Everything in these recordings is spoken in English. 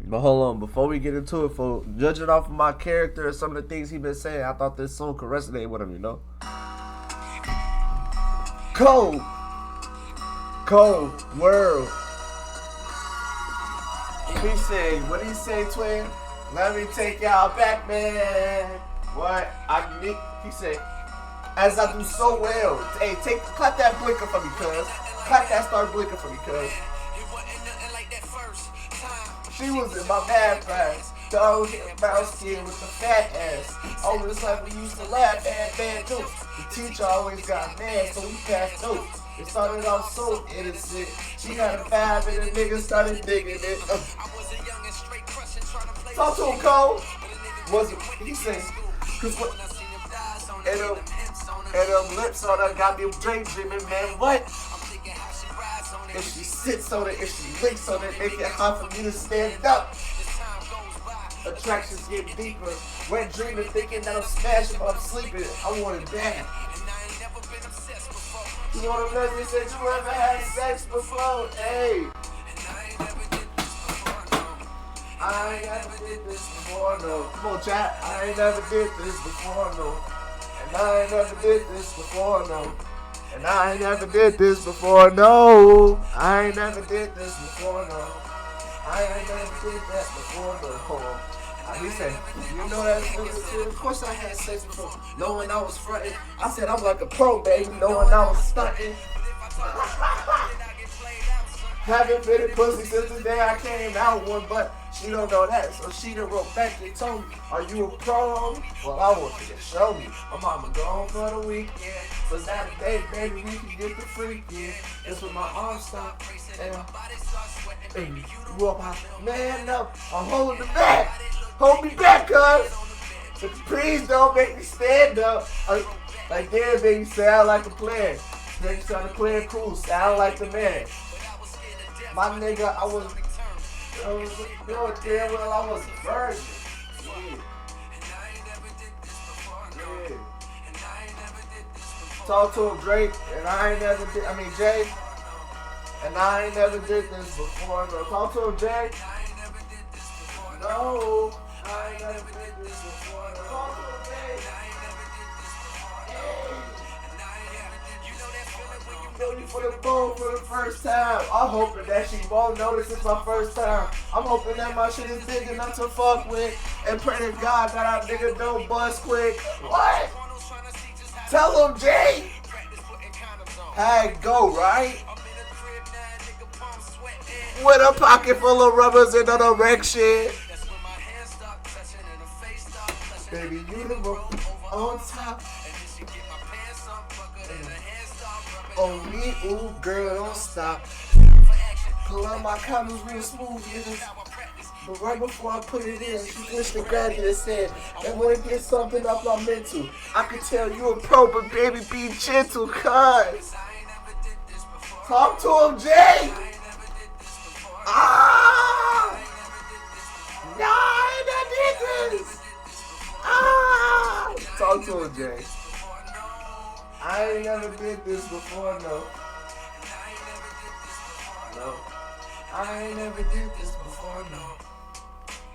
But hold on, before we get into it, for judging off of my character and some of the things he been saying, I thought this song could resonate with him, you know? Cold world. He said, what did he say, twin? Let me take y'all back, man. What? He said, as I do so well. Hey, clap that blinker for me, cuz. Clap that star blinker for me, cuz. She was in my math class. Dog brown skin with the fat ass. Over the time we used to laugh at bad jokes. The teacher always got mad, so we passed notes. It started off so innocent. She had a 5 and the nigga started digging it. Talk to him, Cole. He said, cause what? And them lips on her got me daydreaming, man. What? If she sits on it, if she licks on it, make it hard for me to stand up. Attractions get deeper. Wet dreaming, thinking that I'm smashing, but I'm sleeping. I want it bad. You want to let me say you ever had sex before? Hey. I ain't never did this before, no. Come on, chat. I ain't never did this before, no. And I ain't never did this before, no. And I ain't never did this before, no. I ain't never did this before, no. I ain't never did that before, no. Hold on. He said, you know that shit? Of course I had sex before, knowing I was fronting. I said I'm like a pro, baby, knowing I was stunting. Haven't been in pussy since the day I came out one, but she don't know that. So she done wrote back and told me, are you a pro? Well, I want you to show me. My mama gone for the weekend. So Saturday, baby, we can get the freak, yeah. It's when my arms stop. And you up high. Man up, I'm holding the back. Hold me back, cuz. Please don't make me stand up. Like, damn, baby, sound like a plan. Nigga trying to play it cool, sound like the man. My nigga, I was doing damn well, I was a virgin. Yeah. Talk to him, Drake, and I ain't never did, Jay, and I ain't never did this before. No. Talk to him, Jay. No, I ain't never did this before. No. Talk to him, Jay. You for the phone for the first time. I'm hoping that she won't notice it's my first time. I'm hoping that my shit is big enough to fuck with. And pray to God that our nigga don't bust quick. What? Tell him, Jay. How it go, right? With a pocket full of rubbers in an erection. Baby, you the one on top. On me, ooh, girl, don't stop. Pull out my condoms real smooth, yeah. But right before I put it in, she pushed the granny and said, I want to get something off my mental. I could tell you a pro, but baby, be gentle, cuz. Talk to him, Jay. Ah! No, I did this. Ah! Talk to him, Jay. I ain't never did this before, no. No. I ain't never did this before, no.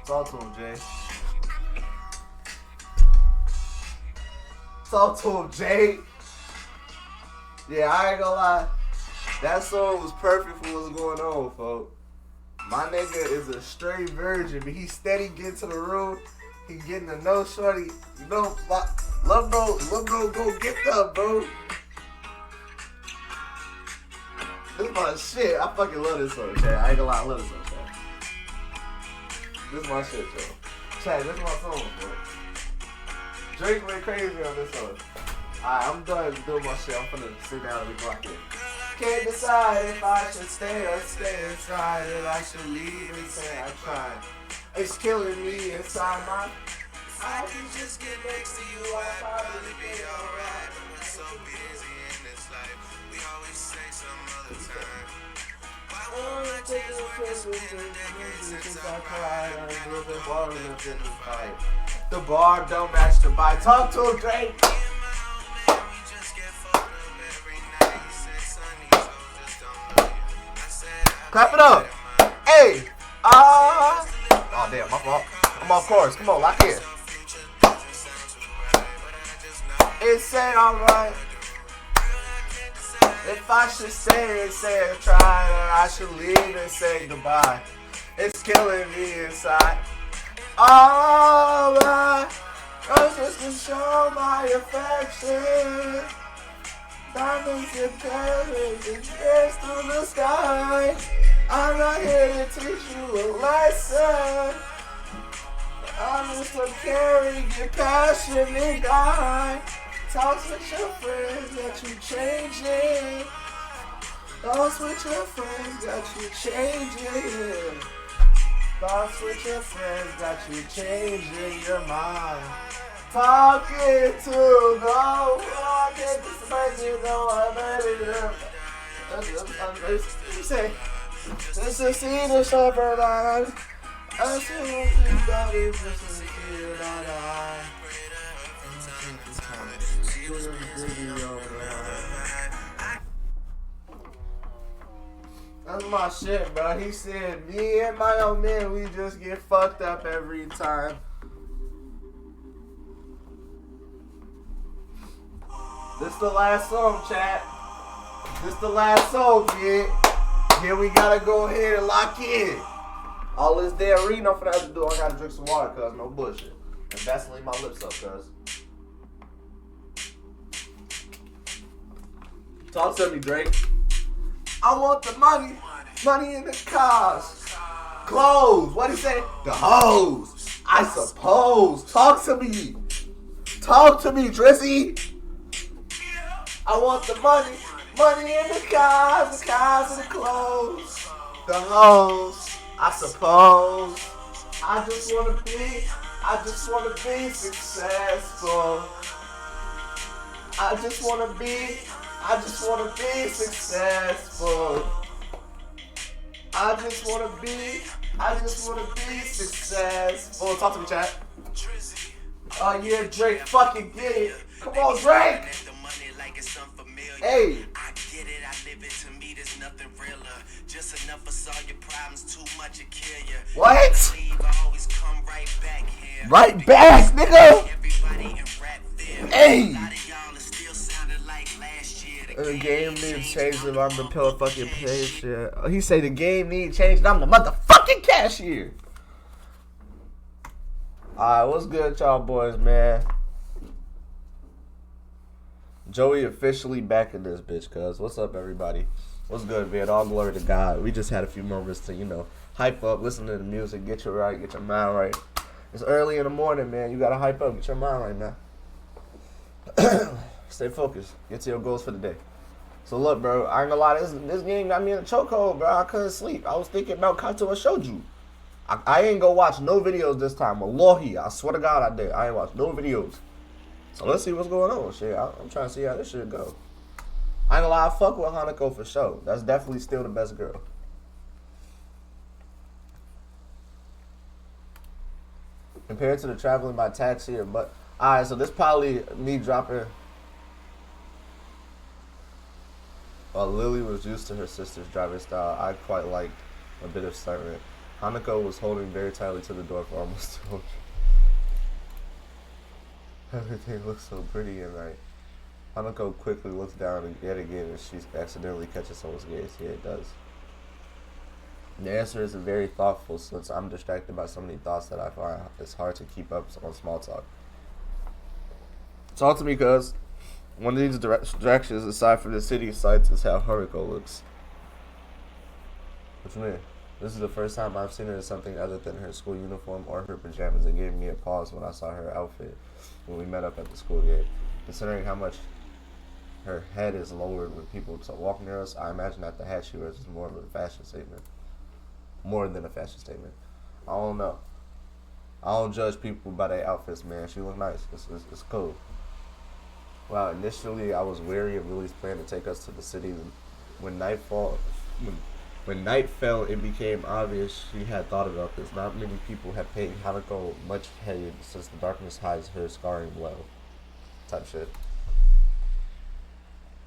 Talk to him, Jay. Talk to him, Jay. Yeah, I ain't gonna lie. That song was perfect for what's going on, folks. My nigga is a straight virgin, but he steady getting to the room. He getting to know shorty. You know, love bro, go get that, bro. This is my shit. I fucking love this song, Chad. I ain't gonna lie, I love this song, Chad. This is my shit, yo. Chad, this is my song, bro. Drake went crazy on this song. Alright, I'm done doing my shit. I'm finna sit down and clock it. Can't decide if I should stay or stay inside, and I should leave and say I tried. It's killing me inside my. I can just get next to you, I'll probably be alright. But we're so busy in this life, we always say some other time. Why won't I take a trip? It's been a decade since I cried. I'm looking for in this fight. The bar don't match the bite. Talk to him, Drake. Clap it up. Hey. fault. I'm off course. Come on, lock in. It say alright. If I should stay and say try, or I should leave and say goodbye. It's killing me inside. Alright. I just to show my affection. Diamonds and parents and tears through the sky. I'm not here to teach you a lesson. I'm just a caring and passionate guy. Talks with your friends that you changing. Talks with your friends that you changing. Thoughts with your friends got you changing your mind. Talking to no one, this person, no one better. You say, this is see the shepherd line. I see everybody, this is here, not I. That's my shit, bro. He said, me and my old man, we just get fucked up every time. This the last song, chat. This the last song, kid. Here we gotta go ahead and lock in. All this damn reading I'm finna have to do, I gotta drink some water, cuz. No bullshit. And Vaseline my lips up, cuz. Talk to me, Drake. I want the money. Money in the cars. Clothes. What he say? The hoes. I suppose. Talk to me. Talk to me, Drizzy. I want the money. Money in the cars and the clothes. The hoes. I suppose. I just wanna be successful. I just wanna be successful. I just wanna be successful. Talk to me, chat. Oh yeah, Drake, fucking get it. Come on, Drake. Hey. I get it, I live it. To me, there's nothing realer. Just enough of all your problems, too much to kill you. What? I always come right back here. Right back, nigga. Hey. The game needs change if I'm the pillow fucking patient. He say the game needs change and I'm the motherfucking cashier. Alright, what's good, y'all boys, man? Joey officially back in this bitch, cuz. What's up, everybody? What's good, man? All glory to God. We just had a few moments to, hype up, listen to the music, get you right, get your mind right. It's early in the morning, man. You gotta hype up, get your mind right now. Stay focused. Get to your goals for the day. So look, bro, I ain't gonna lie, this game got me in a chokehold, bro. I couldn't sleep. I was thinking about Kanto and Shouju. I ain't gonna watch no videos this time. Wallahi, I swear to God I did. I ain't watch no videos. So let's see what's going on. Shit, I'm trying to see how this shit go. I ain't gonna lie, I fuck with Hanako for sure. That's definitely still the best girl. Compared to the traveling by taxi or but alright, so this probably me dropping. While Lily was used to her sister's driving style, I quite liked a bit of excitement. Hanako was holding very tightly to the door for almost 2 minutes. Everything looks so pretty and right. Hanako quickly looks down and yet again and she accidentally catches someone's gaze. Yeah, it does. The answer is very thoughtful since I'm distracted by so many thoughts that I find it's hard to keep up on small talk. Talk to me, cuz. One of these distractions, aside from the city sights, is how Haruko looks. What you mean? This is the first time I've seen her in something other than her school uniform or her pajamas. It gave me a pause when I saw her outfit when we met up at the school gate. Considering how much her head is lowered when people walk near us, I imagine that the hat she wears is more of a fashion statement. More than a fashion statement. I don't know. I don't judge people by their outfits, man. She look nice. It's cool. Wow, initially I was wary of Lily's plan to take us to the city. When night fell, it became obvious she had thought about this. Not many people have paid Hanako much heed since the darkness hides her scarring blow. Type shit.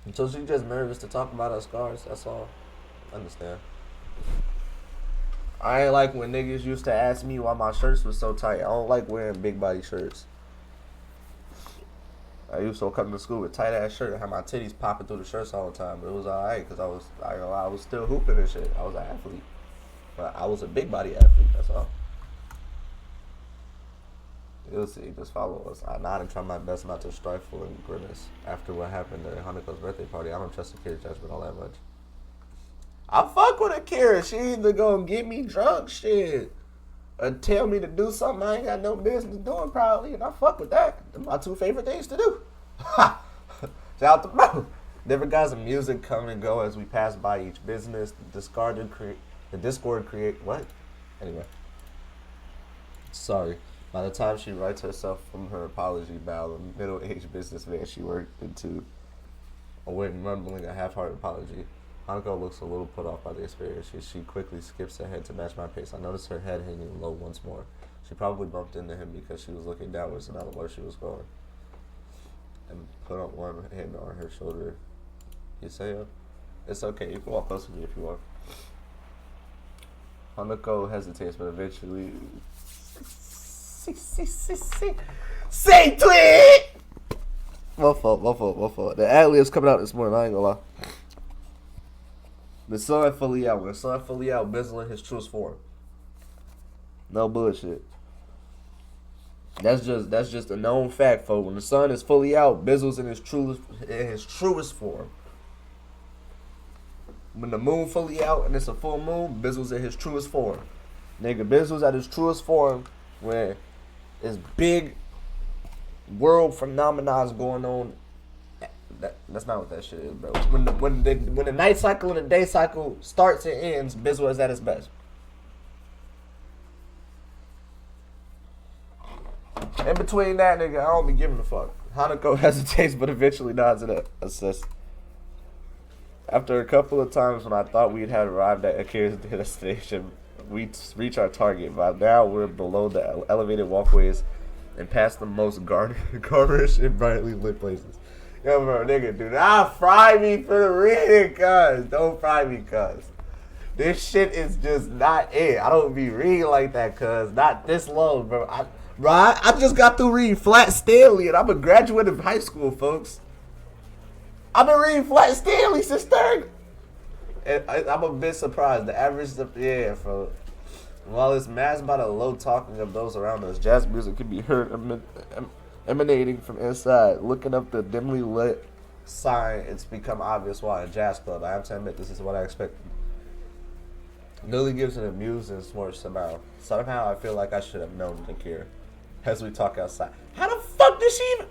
And so she's just nervous to talk about her scars, that's all. I understand. I ain't like when niggas used to ask me why my shirts was so tight. I don't like wearing big body shirts. I used to come to school with tight ass shirt and have my titties popping through the shirts all the time. But it was alright because I was still hooping and shit. I was an athlete. But I was a big body athlete, that's all. You'll see, just follow us. I done tried my best not to stifle and grimace after what happened at Hanukkah's birthday party. I don't trust Akira's judgment all that much. I fuck with Akira. She either gonna get me drunk shit or tell me to do something I ain't got no business doing probably, and I fuck with that. They're my two favorite things to do. Shout out to bro. Different kinds of music come and go as we pass by each business. The Discord create what? Anyway. Sorry. By the time she writes herself from her apology about a middle-aged businessman she worked into, awaiting rumbling a half-hearted apology, Hanako looks a little put off by the experience. She quickly skips ahead to match my pace. I noticed her head hanging low once more. She probably bumped into him because she was looking downwards and not where she was going. And put up one hand on her shoulder. You say, it's okay. You can walk close to me if you want. Hanako hesitates, but eventually... Say tweet! My fault. The ad-lib's coming out this morning, I ain't gonna lie. The sun fully out. When the sun fully out, Bizzle in his truest form. No bullshit. That's just a known fact, folks. When the sun is fully out, Bizzle's in his truest form. When the moon fully out and it's a full moon, Bizzle's in his truest form. Nigga, Bizzle's at his truest form when it's big world phenomena going on. That's not what that shit is, bro. When the night cycle and the day cycle starts and ends, Bizzle is at his best. In between that, nigga, I don't be giving a fuck. Hanako hesitates, but eventually nods and assists. After a couple of times when I thought we'd have arrived at Akira's destination, we reach our target. By now, we're below the elevated walkways and past the most garnished and brightly lit places. Yo, bro, nigga, do not fry me for the reading, cuz. Don't fry me, cuz. This shit is just not it. I don't be reading like that, cuz. Not this low, bro. I just got through reading Flat Stanley, and I'm a graduate of high school, folks. I've been reading Flat Stanley since third. And I'm a bit surprised. The average, folks. While it's masked by the low talking of those around us, jazz music can be heard emanating from inside. Looking up the dimly lit sign, it's become obvious why a jazz club. I have to admit, this is what I expected. Lily gives an amused and smirched smile. Somehow I feel like I should have known Akira. As we talk outside. How the fuck did she even...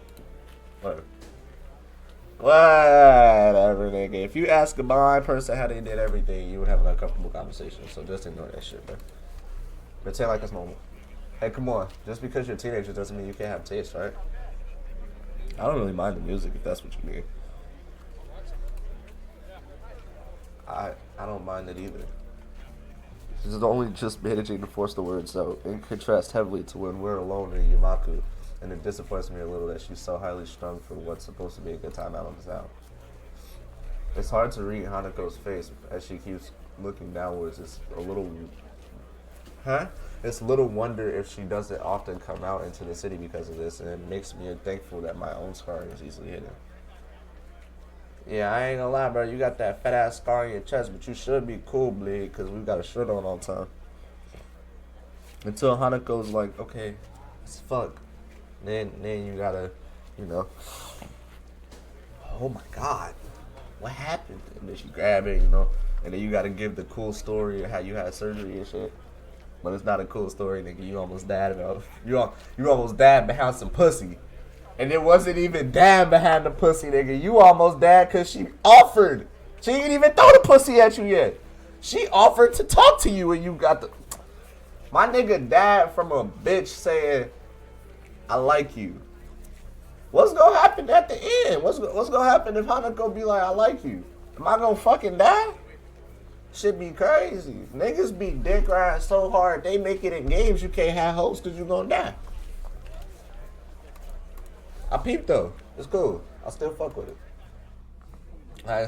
Whatever, nigga. If you ask a blind person how they did everything, you would have an uncomfortable conversation. So just ignore that shit, bro. Pretend like it's normal. Hey, come on. Just because you're a teenager doesn't mean you can't have taste, right? I don't really mind the music if that's what you mean. I don't mind it either. This is only just managing to force the words out, in contrast heavily to when we're alone in Yamaku, and it disappoints me a little that she's so highly strung for what's supposed to be a good time out on the town. It's hard to read Hanako's face as she keeps looking downwards. It's little wonder if she doesn't often come out into the city because of this, and it makes me thankful that my own scarring is easily hidden. Yeah, I ain't gonna lie, bro. You got that fat ass scar on your chest, but you should be cool, bleed, because we got a shirt on all the time. Until Hanako's like, okay, it's fuck. Then you gotta, oh my god, what happened? And then she grab it, and then you gotta give the cool story of how you had surgery and shit. But it's not a cool story, nigga. You almost died you almost died behind some pussy. And it wasn't even dying behind the pussy, nigga. You almost died because she offered. She ain't even throw the pussy at you yet. She offered to talk to you and you got the... My nigga died from a bitch saying, I like you. What's gonna happen at the end? What's gonna happen if Hanako be like, I like you? Am I gonna fucking die? Shit be crazy. Niggas be dick riding so hard, they make it in games you can't have hoes because you gonna die. I peeped though. It's cool. I still fuck with it. I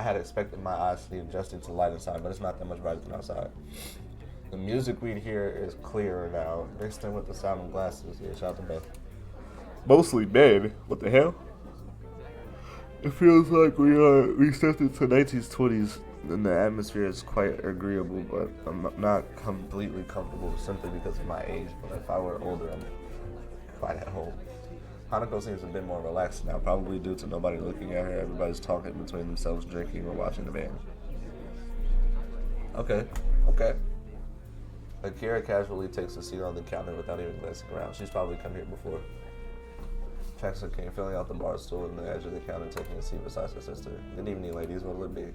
had expected my eyes to be adjusting to the light inside, but it's not that much brighter than outside. The music we'd hear is clearer now, mixed in with the sound of glasses. Yeah, shout out to Beth. Mostly dead. What the hell? It feels like we stepped into 1920s, and the atmosphere is quite agreeable, but I'm not completely comfortable simply because of my age. But if I were older, I'm quite at home. Hanako seems a bit more relaxed now, probably due to nobody looking at her. Everybody's talking between themselves, drinking, or watching the band. Okay. Akira casually takes a seat on the counter without even glancing around. She's probably come here before. Jackson came filling out the bar stool on the edge of the counter, taking a seat beside her sister. Good evening, ladies. What'll it be?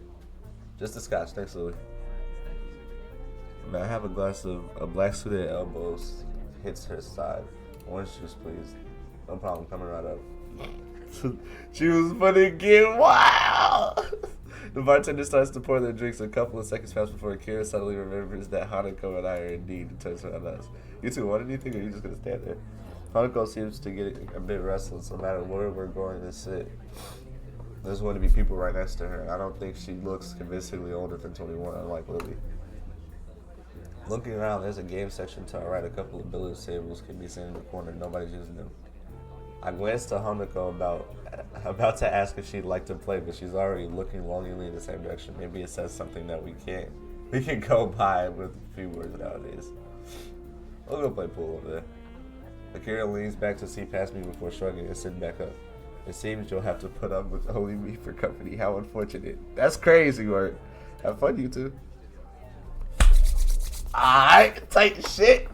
Just a scotch. Thanks, Louie. May I have a glass of a black suited elbows hits her side. Orange juice, please. No problem. Coming right up. She was funny again. Wow! The bartender starts to pour their drinks. A couple of seconds pass before Akira suddenly remembers that Hanako and I are indeed and turns around us. You two want anything, or are you just gonna stand there? Hanako seems to get a bit restless. No matter where we're going to sit, there's going to be people right next to her, and I don't think she looks convincingly older than 21, unlike Lily. Looking around, there's a game section to our right. A couple of billiards tables can be seen in the corner. Nobody's using them. I glanced to Hanako about to ask if she'd like to play, but she's already looking longingly in the same direction. Maybe it says something that we can go by with a few words nowadays. We'll go play pool over there. Akira leans back to see past me before shrugging and sitting back up. It seems you'll have to put up with only me for company. How unfortunate. That's crazy work. Have fun, you two. Alright, tight shit.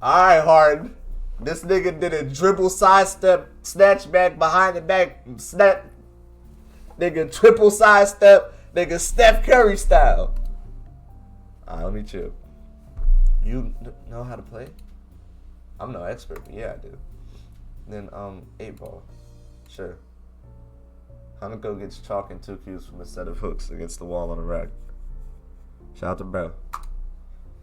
Alright, Harden. This nigga did a dribble sidestep, snatch back behind the back, snap. Nigga triple sidestep, nigga Steph Curry style. Alright, let me chill. You know how to play? I'm no expert, but yeah, I do. Then, 8 ball. Sure. Hanako gets chalk and 2 cubes from a set of hooks against the wall on the rack. Shout out to Belle.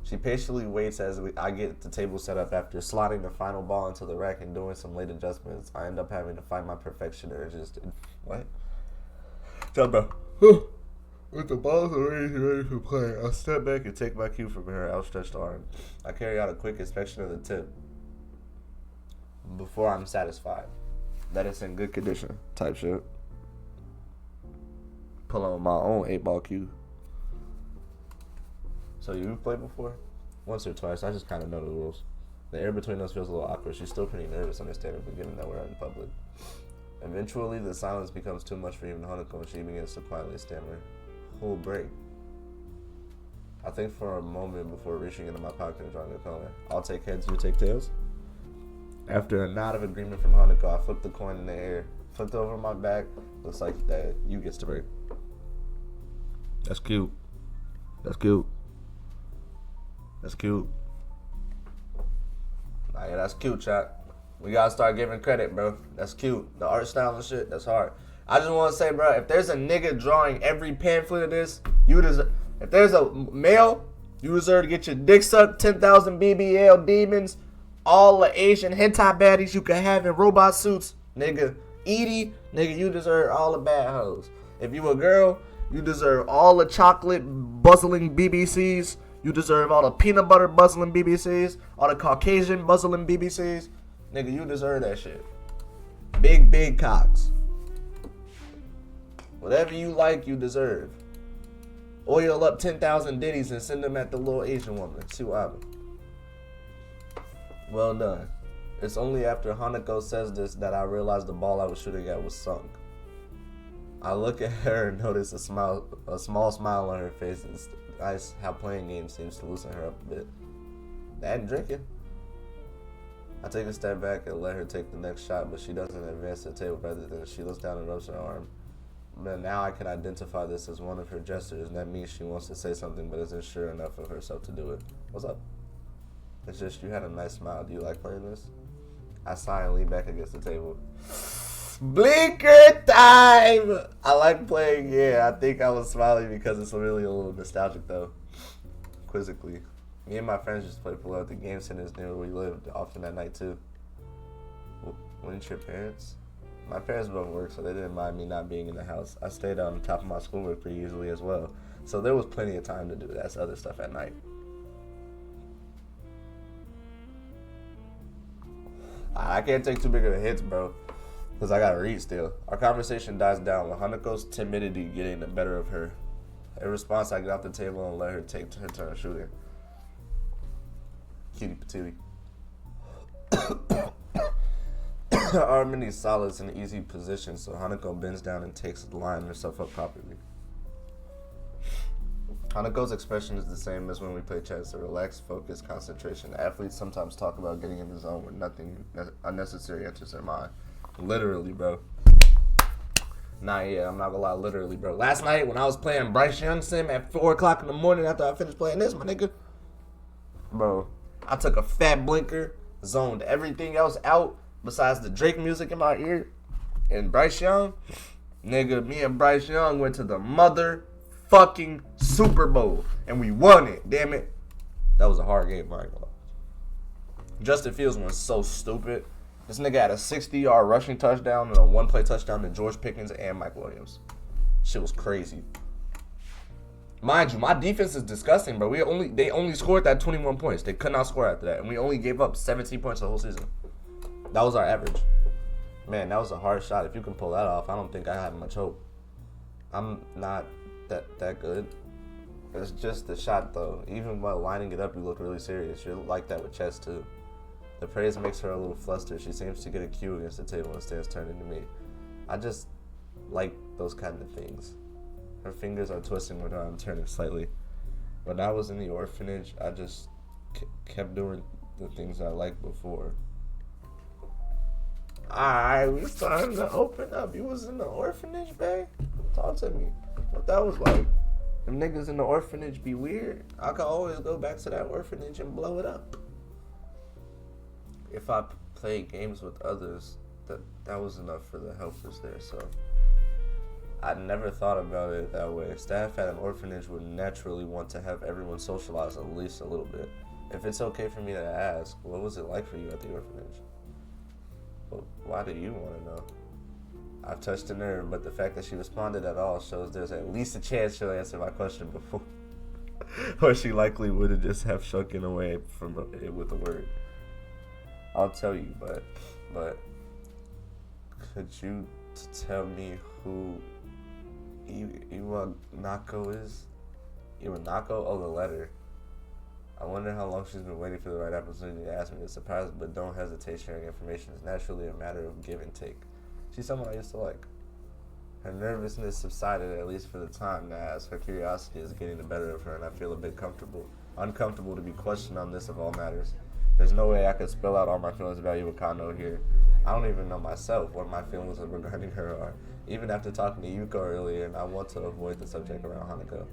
She patiently waits as I get the table set up. After sliding the final ball into the rack and doing some late adjustments, I end up having to find my perfection urges. What? Shout out Belle. With the balls already ready for play, I'll step back and take my cue from her outstretched arm. I carry out a quick inspection of the tip before I'm satisfied that it's in good condition, type shit. Pull on my own 8-ball cue. So you've played before? Once or twice. I just kind of know the rules. The air between us feels a little awkward. She's still pretty nervous, understandably, given that we're out in public. Eventually, the silence becomes too much for even Hanako, and she begins to quietly stammer. Who'll break? I think for a moment before reaching into my pocket and drawing a color. I'll take heads, you take tails. After a nod of agreement from Hanako, I flipped the coin in the air, flipped over my back. Looks like that you gets to break. That's cute. That's cute. That's cute. Nah, yeah, that's cute, chat. We gotta start giving credit, bro. That's cute. The art style and shit, that's hard. I just want to say, bro, if there's a nigga drawing every pamphlet of this, you deserve. If there's a male, you deserve to get your dick sucked. 10,000 BBL demons, all the Asian hentai baddies you can have in robot suits, nigga. Edie, nigga, you deserve all the bad hoes. If you a girl, you deserve all the chocolate buzzling BBCs. You deserve all the peanut butter buzzing BBCs, all the Caucasian buzzing BBCs. Nigga, you deserve that shit. Big cocks. Whatever you like, you deserve. Oil up 10,000 ditties and send them at the little Asian woman. See what happens. Well done. It's only after Hanako says this that I realize the ball I was shooting at was sunk. I look at her and notice a small smile on her face. It's nice how playing games seems to loosen her up a bit. And drinking. I take a step back and let her take the next shot, but she doesn't advance to the table. Rather than she looks down and rubs her arm. But now I can identify this as one of her gestures, and that means she wants to say something but isn't sure enough of herself to do it. What's up? It's just you had a nice smile. Do you like playing this? I sigh and lean back against the table. Blinker time! I like playing, yeah. I think I was smiling because it's really a little nostalgic, though. Quizzically. Me and my friends just played pool at the game centers near where we lived, often at night, too. Wouldn't your parents? My parents both work, so they didn't mind me not being in the house. I stayed on top of my schoolwork pretty easily as well. So there was plenty of time to do that other stuff at night. I can't take too big of the hits, bro, because I gotta read still. Our conversation dies down with Haneko's timidity getting the better of her. In response, I get off the table and let her take her turn shooting. Cutie patootie. Arm in these solids in an easy position, so Hanako bends down and takes the line herself up properly. Haneko's expression is the same as when we play chess, a relaxed, focused concentration. Athletes sometimes talk about getting in the zone where nothing unnecessary enters their mind. Literally, bro. Nah, yeah, I'm not gonna lie, literally, bro. Last night, when I was playing Bryce Young Sim at 4 o'clock in the morning after I finished playing this, my nigga, bro, I took a fat blinker, zoned everything else out besides the Drake music in my ear, and Bryce Young, nigga, me and Bryce Young went to the motherfucking Super Bowl, and we won it, damn it. That was a hard game, I ain't gonna lie. Justin Fields was so stupid. This nigga had a 60-yard rushing touchdown and a one-play touchdown to George Pickens and Mike Williams. Shit was crazy. Mind you, my defense is disgusting, bro. They only scored that 21 points. They could not score after that, and we only gave up 17 points the whole season. That was our average. Man, that was a hard shot. If you can pull that off, I don't think I have much hope. I'm not that good. It's just the shot, though. Even while lining it up, you look really serious. You're like that with chess, too. The praise makes her a little flustered. She seems to get a cue against the table and stands turning to me. I just like those kind of things. Her fingers are twisting when I'm turning slightly. When I was in the orphanage, I just kept doing the things I liked before. Alright, we starting to open up. You was in the orphanage, babe? Talk to me. What that was like. Them niggas in the orphanage be weird. I could always go back to that orphanage and blow it up. If I played games with others, that was enough for the helpers there, so I never thought about it that way. Staff at an orphanage would naturally want to have everyone socialize at least a little bit. If it's okay for me to ask, what was it like for you at the orphanage? Well, why do you want to know? I've touched a nerve, but the fact that she responded at all shows there's at least a chance she'll answer my question before. Or she likely would have just have shrunken away from it with a word. I'll tell you, but could you tell me who Iwanako is? Iwanako? Oh, the letter. I wonder how long she's been waiting for the right opportunity to ask me this. Surprise, but don't hesitate. Sharing information is naturally a matter of give and take. She's someone I used to like. Her nervousness subsided, at least for the time, now as her curiosity is getting the better of her, and I feel a bit uncomfortable to be questioned on this of all matters. There's no way I could spell out all my feelings about Iwakano here. I don't even know myself what my feelings regarding her are. Even after talking to Yuko earlier, and I want to avoid the subject around Hanako.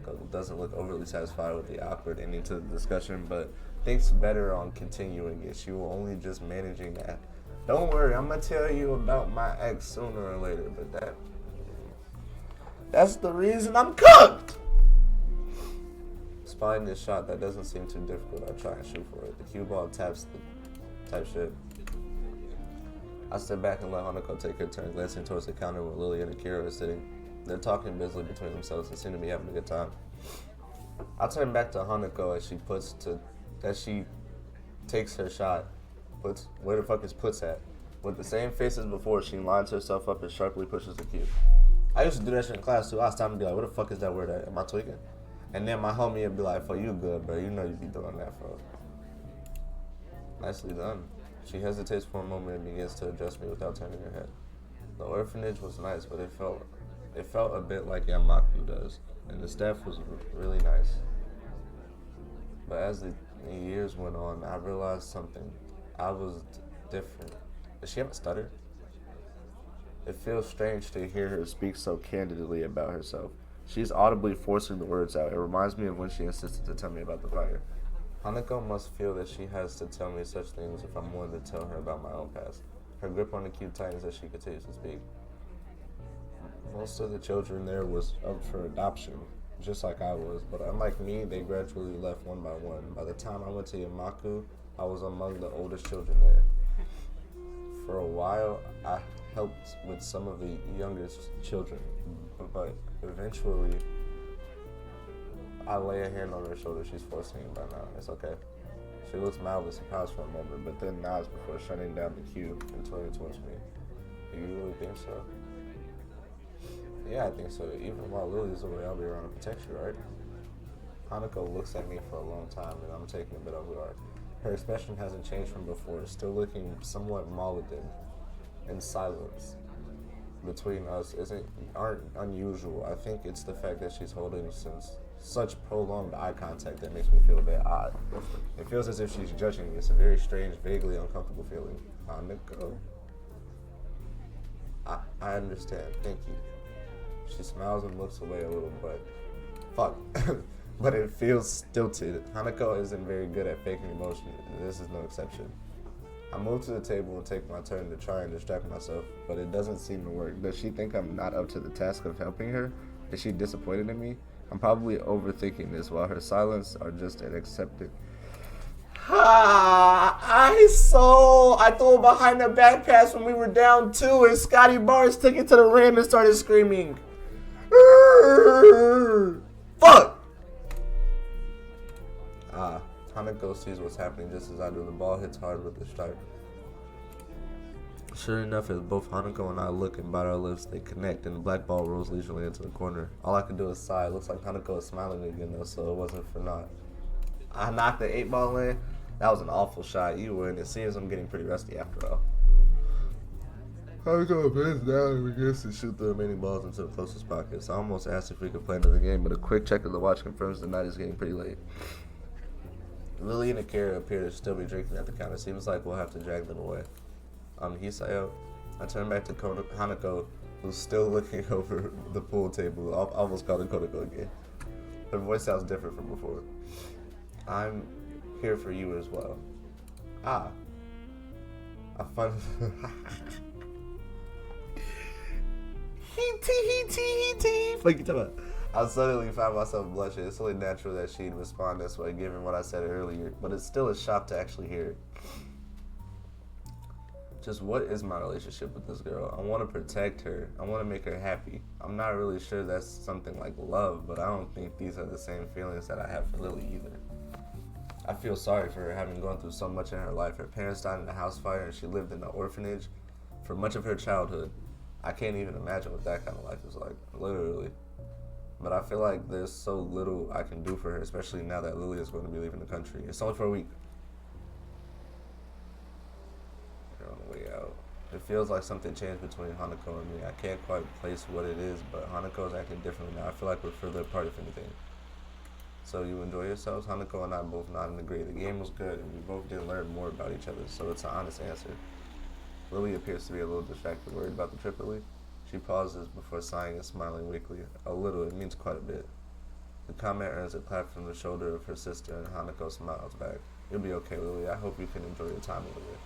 It doesn't look overly satisfied with the awkward ending to the discussion, but thinks better on continuing it. She will only just managing that. Don't worry, I'm going to tell you about my ex sooner or later, but that's the reason I'm cooked! Spotting this shot that doesn't seem too difficult, I try and shoot for it. The cue ball taps the type shit. I step back and let Hanako take her turn, glancing towards the counter where Lily and Akira are sitting. They're talking busily between themselves and seem to be having a good time. I turn back to Hanako as she takes her shot. Where the fuck is puts at? With the same face as before, she lines herself up and sharply pushes the cue. I used to do that shit in class too. I was time to be like, what the fuck is that word at? Am I tweaking? And then my homie would be like, for you good, bro. You know you be doing that, bro. Nicely done. She hesitates for a moment and begins to address me without turning her head. The orphanage was nice, but it felt a bit like Yamaku does, and the staff was really nice. But as the years went on, I realized something. I was different. Does she have a stutter? It feels strange to hear her speak so candidly about herself. She's audibly forcing the words out. It reminds me of when she insisted to tell me about the fire. Hanako must feel that she has to tell me such things if I'm willing to tell her about my own past. Her grip on the cue tightens as she continues to speak. Most of the children there was up for adoption, just like I was, but unlike me, they gradually left one by one. By the time I went to Yamaku, I was among the oldest children there. For a while, I helped with some of the youngest children, but eventually I lay a hand on her shoulder. She's forcing it by now. It's okay. She looks mildly surprised for a moment, but then nods before shutting down the cue and turning towards me. Do you really think so? Yeah, I think so. Even while Lily's away, I'll be around to protect you, right? Hanako looks at me for a long time, and I'm taking a bit off guard. Her expression hasn't changed from before, still looking somewhat maudlin. In silence between us aren't unusual. I think it's the fact that she's holding such prolonged eye contact that makes me feel a bit odd. It feels as if she's judging me. It's a very strange, vaguely uncomfortable feeling. Hanako. I understand. Thank you. She smiles and looks away a little, but fuck. But it feels stilted. Hanako isn't very good at faking emotion. This is no exception. I move to the table and take my turn to try and distract myself, but it doesn't seem to work. Does she think I'm not up to the task of helping her? Is she disappointed in me? I'm probably overthinking this, while her silence are just an accepted. I threw it behind the back pass when we were down 2, and Scotty Barnes took it to the rim and started screaming. Fuck! Hanako sees what's happening just as I do. The ball hits hard with the strike. Sure enough, as both Hanako and I look and bite our lips, they connect, and the black ball rolls leisurely into the corner. All I can do is sigh. It looks like Hanako is smiling again, though, so it wasn't for naught. I knocked the 8-ball in. That was an awful shot. You win. It seems I'm getting pretty rusty after all. Hanako bends down and begins to shoot the remaining balls into the closest pockets. I almost asked if we could play another game, but a quick check of the watch confirms the night is getting pretty late. Lily and Akira appear to still be drinking at the counter. Seems like we'll have to drag them away. Hisayo. I turn back to Hanako, who's still looking over the pool table. I almost called her Konako again. Her voice sounds different from before. I'm here for you as well. I find... Like you talking about? I suddenly found myself blushing. It's only natural that she'd respond this way, given what I said earlier, but it's still a shock to actually hear it. Just what is my relationship with this girl? I want to protect her. I want to make her happy. I'm not really sure that's something like love, but I don't think these are the same feelings that I have for Lily either. I feel sorry for her having gone through so much in her life. Her parents died in a house fire and she lived in an orphanage for much of her childhood. I can't even imagine what that kind of life is like, literally. But I feel like there's so little I can do for her, especially now that Lily is going to be leaving the country. It's only for a week. They're on the way out. It feels like something changed between Hanako and me. I can't quite place what it is, but Hanako is acting differently now. I feel like we're further apart, if anything. So you enjoy yourselves? Hanako and I both nod and agree. The game was good, and we both did learn more about each other, so it's an honest answer. Lily appears to be a little distracted, worried about the trip, Lily. She pauses before sighing and smiling weakly. A little, it means quite a bit. The comment earns a clap from the shoulder of her sister, and Hanako smiles back. You'll be okay, Lily. I hope you can enjoy your time over there.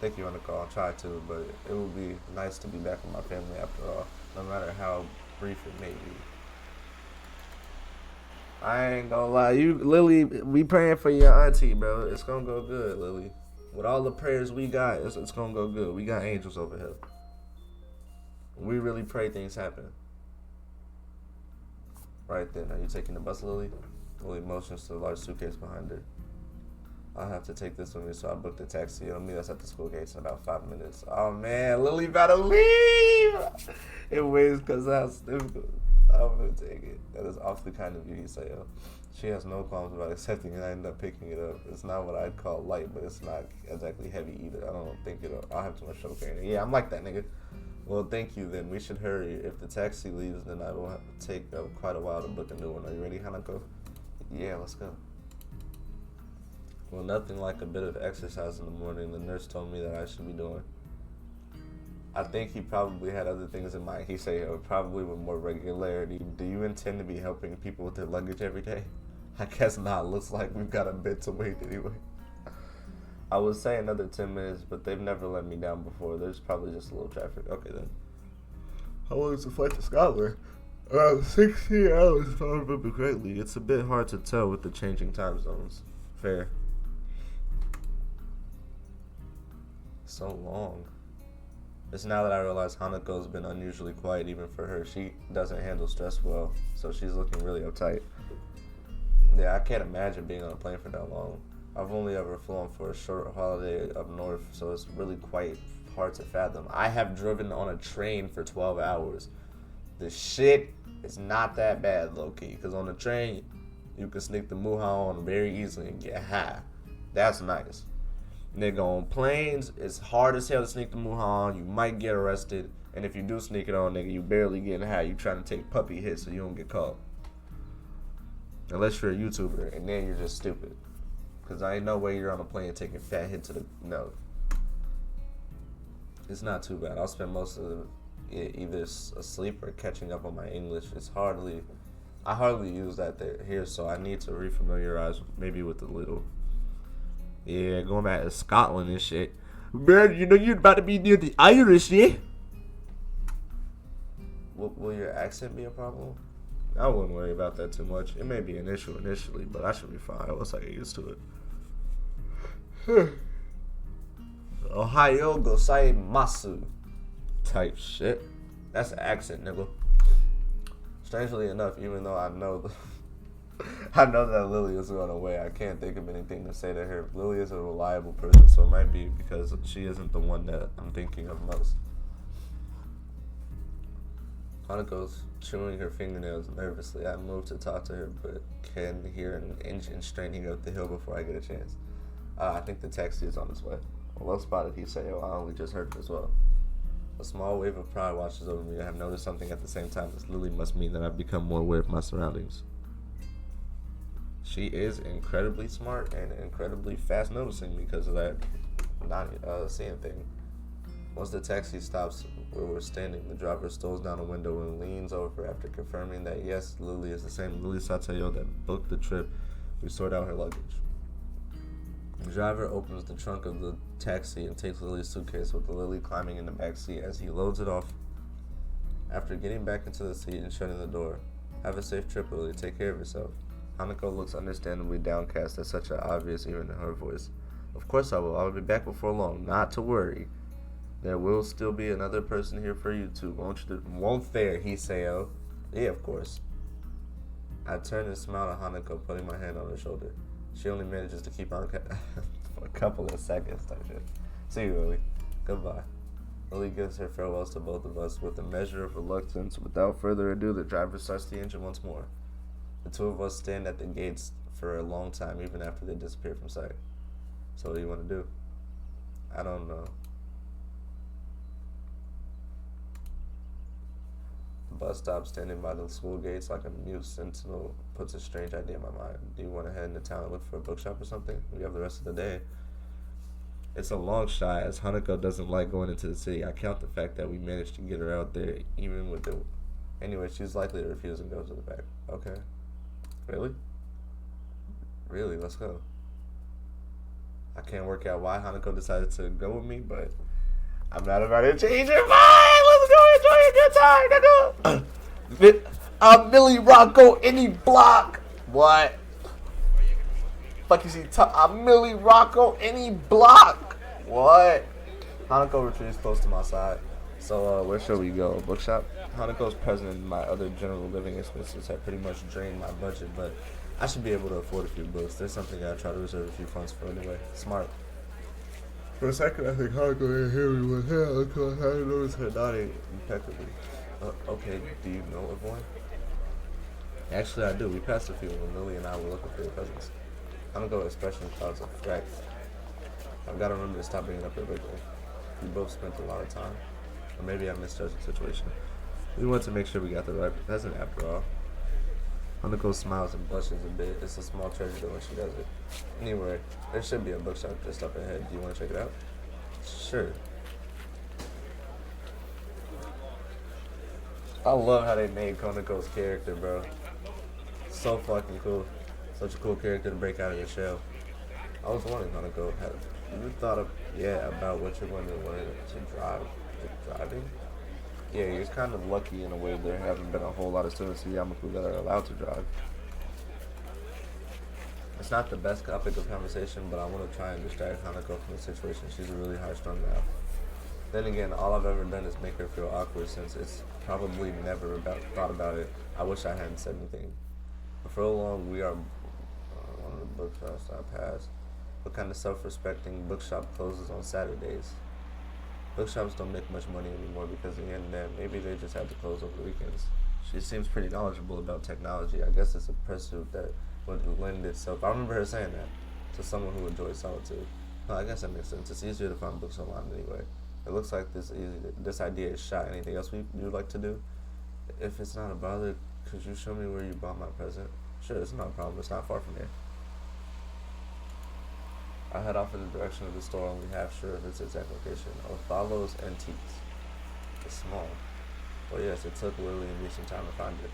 Thank you, Hanako. I'll try to, but it will be nice to be back with my family after all, no matter how brief it may be. I ain't gonna lie, Lily, we praying for your auntie, bro. It's gonna go good, Lily. With all the prayers we got, it's gonna go good. We got angels over here. We really pray things happen. Right then, are you taking the bus, Lily? Lily motions to the large suitcase behind her. I'll have to take this with me, so I booked a taxi. It'll meet us at the school gates in about 5 minutes. Oh man, Lily about to leave! It weighs because that's difficult. I'm gonna take it. That is awfully kind of you, Hisayo. She has no qualms about accepting it. I end up picking it up. It's not what I'd call light, but it's not exactly heavy either. I don't think I'll have too much trouble carrying it. Yeah, I'm like that, nigga. Well, thank you then. We should hurry. If the taxi leaves, then I will have to take quite a while to book a new one. Are you ready, Hanako? Yeah, let's go. Well, nothing like a bit of exercise in the morning. The nurse told me that I should be doing. I think he probably had other things in mind. He said probably with more regularity. Do you intend to be helping people with their luggage every day? I guess not. Looks like we've got a bit to wait anyway. I would say another 10 minutes, but they've never let me down before. There's probably just a little traffic. Okay, then. How long is the flight to Scotland? 16 hours, if I remember correctly. It's a bit hard to tell with the changing time zones. Fair. So long. It's now that I realize Hanako's been unusually quiet even for her. She doesn't handle stress well, so she's looking really uptight. Yeah, I can't imagine being on a plane for that long. I've only ever flown for a short holiday up north, so it's really quite hard to fathom. I have driven on a train for 12 hours. The shit is not that bad, low key, because on the train, you can sneak the muha on very easily and get high. That's nice. Nigga, on planes, it's hard as hell to sneak the muha on. You might get arrested, and if you do sneak it on, nigga, you barely getting high. You trying to take puppy hits so you don't get caught. Unless you're a YouTuber, and then you're just stupid. Because I ain't no way you're on a plane taking fat hits to the... No. It's not too bad. I'll spend most of it either asleep or catching up on my English. I hardly use that here, so I need to refamiliarize maybe with the little... Yeah, going back to Scotland and shit. Man, you know you're about to be near the Irish, yeah? Will your accent be a problem? I wouldn't worry about that too much. It may be an issue initially, but I should be fine once I get used to it. Ohio gozaimasu type shit. That's an accent, nigga. Strangely enough, even though I know that Lily is going away, I can't think of anything to say to her. Lily is a reliable person, so it might be because she isn't the one that I'm thinking of most. Hanako's chewing her fingernails nervously. I move to talk to her, but can hear an engine straining up the hill before I get a chance. I think the taxi is on its way. Well spotted, he said. I only just heard it as well. A small wave of pride washes over me. I have noticed something at the same time. This Lily must mean that I've become more aware of my surroundings. She is incredibly smart and incredibly fast noticing because of that not seeing thing. Once the taxi stops where we're standing, the driver strolls down a window and leans over after confirming that yes, Lily is the same Lily Satayo that booked the trip. We sort out her luggage. The driver opens the trunk of the taxi and takes Lily's suitcase with Lily climbing in the back seat as he loads it off. After getting back into the seat and shutting the door, have a safe trip, Lily. Take care of yourself. Hanako looks understandably downcast at such an obvious even in her voice. Of course I will. I will be back before long. Not to worry. There will still be another person here for you too. Won't there, Hiseo? Yeah, of course. I turn and smile at Hanako, putting my hand on her shoulder. She only manages to keep on for a couple of seconds type shit. See you, Lily. Goodbye. Lily gives her farewells to both of us with a measure of reluctance. Without further ado, the driver starts the engine once more. The two of us stand at the gates for a long time, even after they disappear from sight. So what do you want to do? I don't know. The bus stop standing by the school gates like a mute sentinel puts a strange idea in my mind. Do you want to head into town and look for a bookshop or something? We have the rest of the day. It's a long shot, as Hanako doesn't like going into the city. I count the fact that we managed to get her out there, even with the... Anyway, she's likely to refuse and go to the back. Okay. Really? Really, let's go. I can't work out why Hanako decided to go with me, but I'm not about to change her mind. Let's go enjoy a good time, nigga. I'm Millie Rocco, any block. What? Fuck you see? I'm Millie Rocco, any block. What? Hanako retreats close to my side. So, where should we go? A bookshop? Hanako's present and my other general living expenses have pretty much drained my budget, but I should be able to afford a few books. There's something I try to reserve a few funds for anyway. Smart. For a second, I think Hanako didn't hear me with her because I noticed her nodding impeccably. Okay, do you know of one? Actually, I do. We passed a few when Lily and I were looking for your cousins. Hanako expression clouds of frack. I've got to remember to stop bringing up their birthday. We both spent a lot of time. Or maybe I misjudged the situation. We want to make sure we got the right present after all. Hanako smiles and blushes a bit. It's a small treasure when she does it. Anyway, there should be a bookshop just up ahead. Do you want to check it out? Sure. I love how they made Konako's character, bro. So fucking cool. Such a cool character to break out of your shell. I was wondering, Hanako, have you thought about what you're going to learn to drive? Driving? Yeah, you're kind of lucky in a way. There haven't been a whole lot of students in Yamaku that are allowed to drive. It's not the best topic of conversation, but I want to try and distract Hanako from the situation. She's a really high-strung now. Then again, all I've ever done is make her feel awkward since it's probably never thought about it. I wish I hadn't said anything. Before long, we are bookshops I pass. What kind of self-respecting bookshop closes on Saturdays? Bookshops don't make much money anymore because of the internet. Maybe they just have to close over the weekends. She seems pretty knowledgeable about technology. I guess it's a pursuit that would lend itself. I remember her saying that to someone who enjoys solitude. Well, I guess that makes sense. It's easier to find books online anyway. It looks like this idea is shot. Anything else you'd like to do? If it's not a bother, could you show me where you bought my present? Sure, it's not a problem. It's not far from here. I head off in the direction of the store, only half sure of its exact location. Othello's Antiques. It's small. Well, yes, it took Lily and me some time to find it.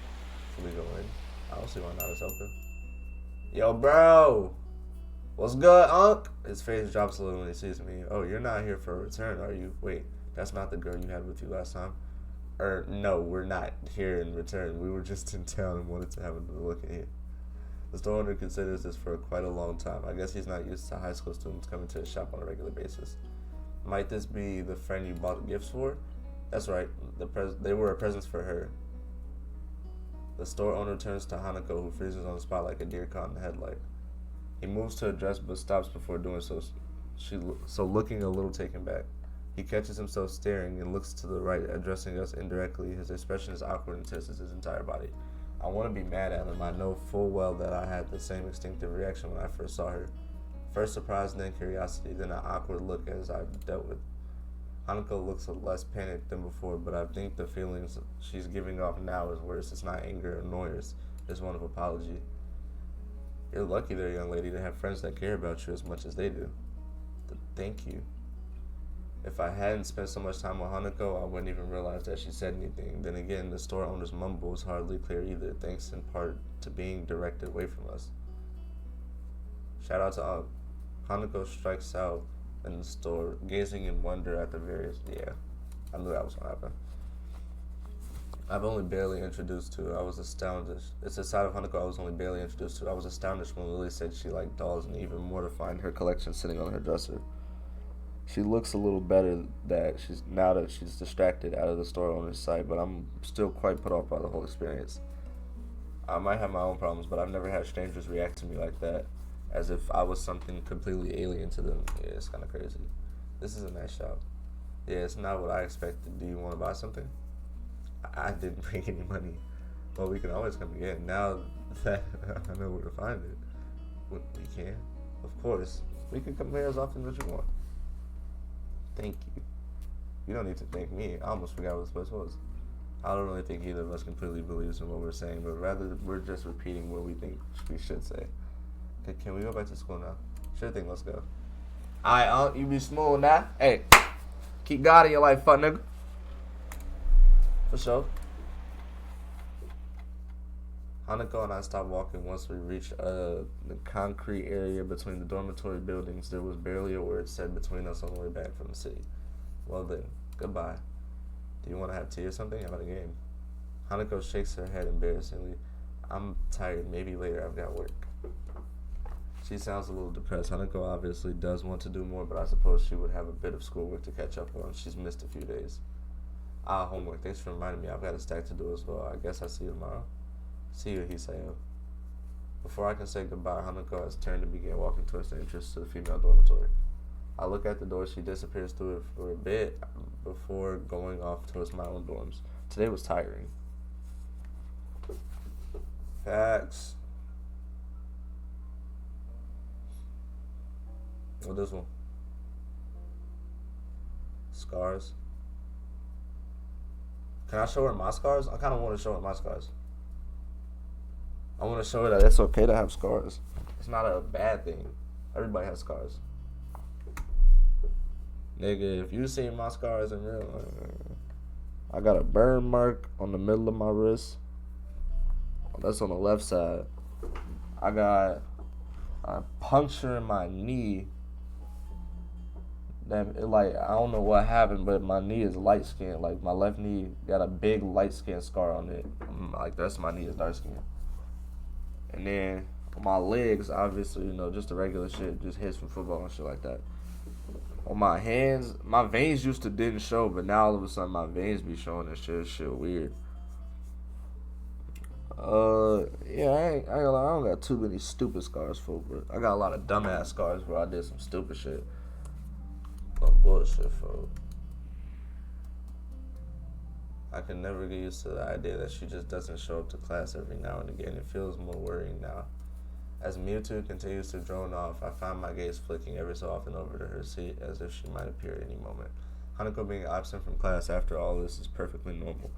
Should we go in? I don't see why not. It's open. Yo, bro! What's good, Unc? His face drops a little when he sees me. Oh, you're not here for a return, are you? Wait, that's not the girl you had with you last time? No, we're not here in return. We were just in town and wanted to have a look at here. The store owner considers this for quite a long time. I guess he's not used to high school students coming to his shop on a regular basis. Might this be the friend you bought gifts for? That's right. They were presents for her. The store owner turns to Hanako, who freezes on the spot like a deer caught in the headlight. He moves to address but stops before doing so, looking a little taken back. He catches himself staring and looks to the right, addressing us indirectly. His expression is awkward and tenses his entire body. I want to be mad at him. I know full well that I had the same instinctive reaction when I first saw her. First surprise, then curiosity, then an awkward look as I've dealt with. Hanako looks less panicked than before, but I think the feelings she's giving off now is worse. It's not anger or annoyance. It's one of apology. You're lucky there, young lady, to have friends that care about you as much as they do. Thank you. If I hadn't spent so much time with Hanako, I wouldn't even realize that she said anything. Then again, the store owner's mumble was hardly clear either, thanks in part to being directed away from us. Shout out to Unc. Hanako strikes out in the store, gazing in wonder at the various... Yeah, I knew that was going to happen. I've only barely introduced to. I was astounded. It's a side of Hanako I was only barely introduced to. I was astonished when Lily said she liked dolls, and even more to find her collection sitting on her dresser. She looks a little better now that she's distracted out of the store owner's sight, but I'm still quite put off by the whole experience. I might have my own problems, but I've never had strangers react to me like that, as if I was something completely alien to them. Yeah, it's kind of crazy. This is a nice shop. Yeah, it's not what I expected. Do you want to buy something? I didn't bring any money. Well, we can always come again. Now that I know where to find it. We can? Of course. We can come here as often as you want. Thank you. You don't need to thank me. I almost forgot what this place was. I don't really think either of us completely believes in what we're saying, but rather we're just repeating what we think we should say. Okay, can we go back to school now? Sure thing, let's go. Alright, you be smooth now. Hey, keep God in your life, fuck nigga. For sure. Hanako and I stopped walking once we reached the concrete area between the dormitory buildings. There was barely a word said between us on the way back from the city. Well then, goodbye. Do you want to have tea or something? How about a game? Hanako shakes her head embarrassingly. I'm tired. Maybe later. I've got work. She sounds a little depressed. Hanako obviously does want to do more, but I suppose she would have a bit of schoolwork to catch up on. She's missed a few days. Homework. Thanks for reminding me. I've got a stack to do as well. I guess I'll see you tomorrow. See you, Hisayo. Before I can say goodbye, Hanako has turned and began walking towards the entrance to the female dormitory. I look at the door. She disappears through it for a bit before going off towards my own dorms. Today was tiring. Facts. What this one? Scars. Can I show her my scars? I kind of want to show her my scars. I want to show her that it's okay to have scars. It's not a bad thing. Everybody has scars. Nigga, if you see my scars in real life, I got a burn mark on the middle of my wrist. That's on the left side. I got a puncture in my knee. I don't know what happened, but my knee is light skinned. Like, my left knee got a big light skin scar on it. Like, the rest of my knee is dark skin. And then my legs, obviously, just the regular shit, just hits from football and shit like that. On my hands, my veins used to didn't show, but now all of a sudden my veins be showing and shit. Shit weird. Yeah, I don't got too many stupid scars, for, but I got a lot of dumbass scars where I did some stupid shit. Some bullshit, folks. I can never get used to the idea that she just doesn't show up to class every now and again. It feels more worrying now. As Mewtwo continues to drone off, I find my gaze flicking every so often over to her seat as if she might appear at any moment. Hanako being absent from class after all this is perfectly normal.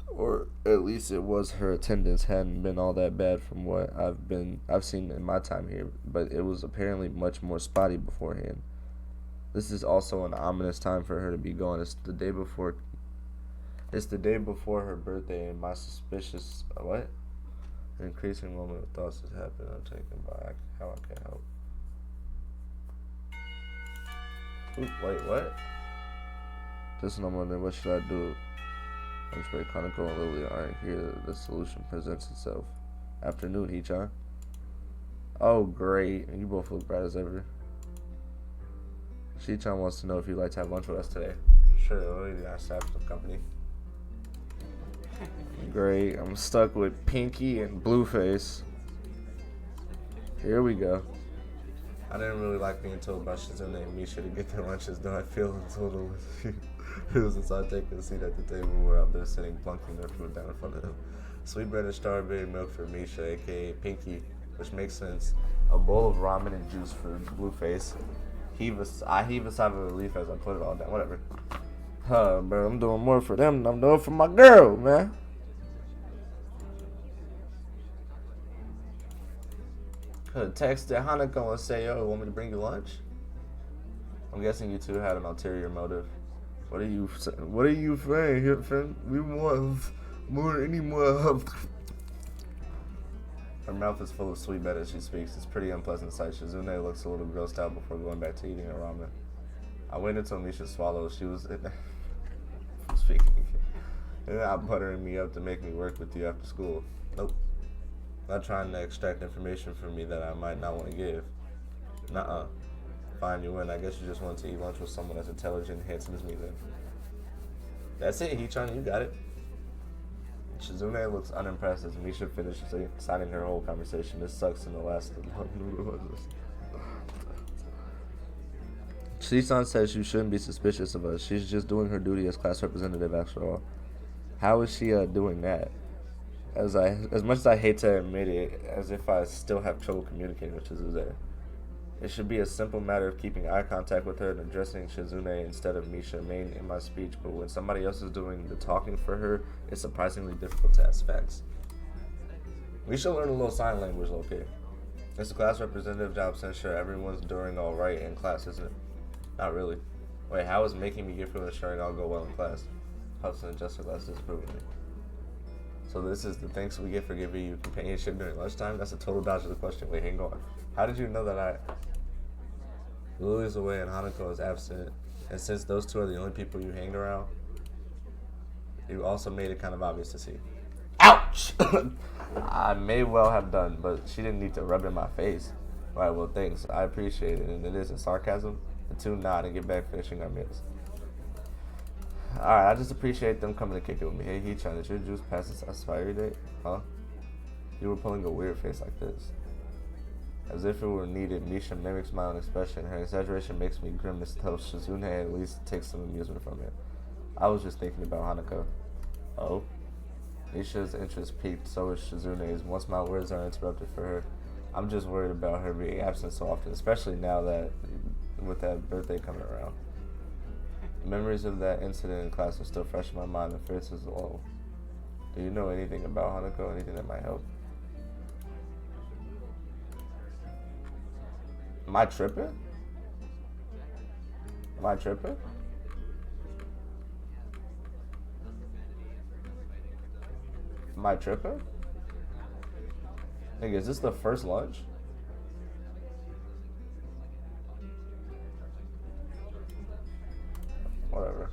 Or at least it was. Her attendance hadn't been all that bad from what I've seen in my time here, but it was apparently much more spotty beforehand. This is also an ominous time for her to be gone. It's the day before her birthday, and my suspicious what? An increasing moment of thoughts has happened. I'm taken by how I can help. Ooh, wait, what? Just no more than what should I do? I'm sure Kaneko and Lily aren't here. The solution presents itself. Afternoon, Hichan. Oh, great. You both look bright as ever. Shichan wants to know if you'd like to have lunch with us today. Sure, Lily, I have some company. Great. I'm stuck with Pinky and Blueface. Here we go. I didn't really like being told by Shizune and Misha to get their lunches, though I feel entitled since I take a seat at the table where I'm there sitting plunking their food down in front of them. Sweetbread and strawberry milk for Misha, aka Pinky, which makes sense. A bowl of ramen and juice for Blueface. I heave a sigh of relief as I put it all down. Whatever. Bro, I'm doing more for them than I'm doing for my girl, man. Could text Hanako and say, yo, want me to bring you lunch? I'm guessing you two had an ulterior motive. What are you saying here, friend? We want more, any more. Her mouth is full of sweet bed as she speaks. It's a pretty unpleasant sight. Shizune looks a little grossed out before going back to eating her ramen. I waited until Misha swallowed. She was speaking. And not buttering me up to make me work with you after school. Nope. Not trying to extract information from me that I might not want to give. Nuh-uh. Fine, you win. I guess you just want to eat lunch with someone as intelligent and handsome as me then. That's it, Hichan, you got it. Shizune looks unimpressed as Misha finishes signing her whole conversation. This sucks in the last Shisan says you shouldn't be suspicious of us. She's just doing her duty as class representative after all. How is she doing that? As much as I hate to admit it, as if I still have trouble communicating with Shizune. It should be a simple matter of keeping eye contact with her and addressing Shizune instead of Misha main in my speech, but when somebody else is doing the talking for her, it's surprisingly difficult to ask facts. We should learn a little sign language, okay? It's a class representative job to ensure everyone's doing alright in class, isn't it? Not really. Wait, how is making me give her ensuring I'll go well in class? Hudson adjusts her glasses disapprovingly. So this is the thanks we get for giving you companionship during lunchtime? That's a total dodge of the question. Wait, hang on. How did you know that Lily's away and Hanako is absent, and since those two are the only people you hang around, you also made it kind of obvious to see. Ouch! I may well have done, but she didn't need to rub it in my face. Alright, well thanks. I appreciate it, and it isn't sarcasm. The two nod and get back finishing our meals. Alright, I just appreciate them coming to kick it with me. Hey, Hichan, did your juice pass its expiry date? Huh? You were pulling a weird face like this. As if it were needed, Misha mimics my own expression. Her exaggeration makes me grimace, though Shizune at least takes some amusement from it. I was just thinking about Hanako. Oh? Misha's interest peaked, so is Shizune's. Once my words are interrupted for her, I'm just worried about her being absent so often, especially now that with that birthday coming around. Memories of that incident in class are still fresh in my mind, and fears is low. Do you know anything about Hanako? Anything that might help? Am I tripping? Am I tripping? Am I tripping? Nigga, is this the first lunch? Whatever.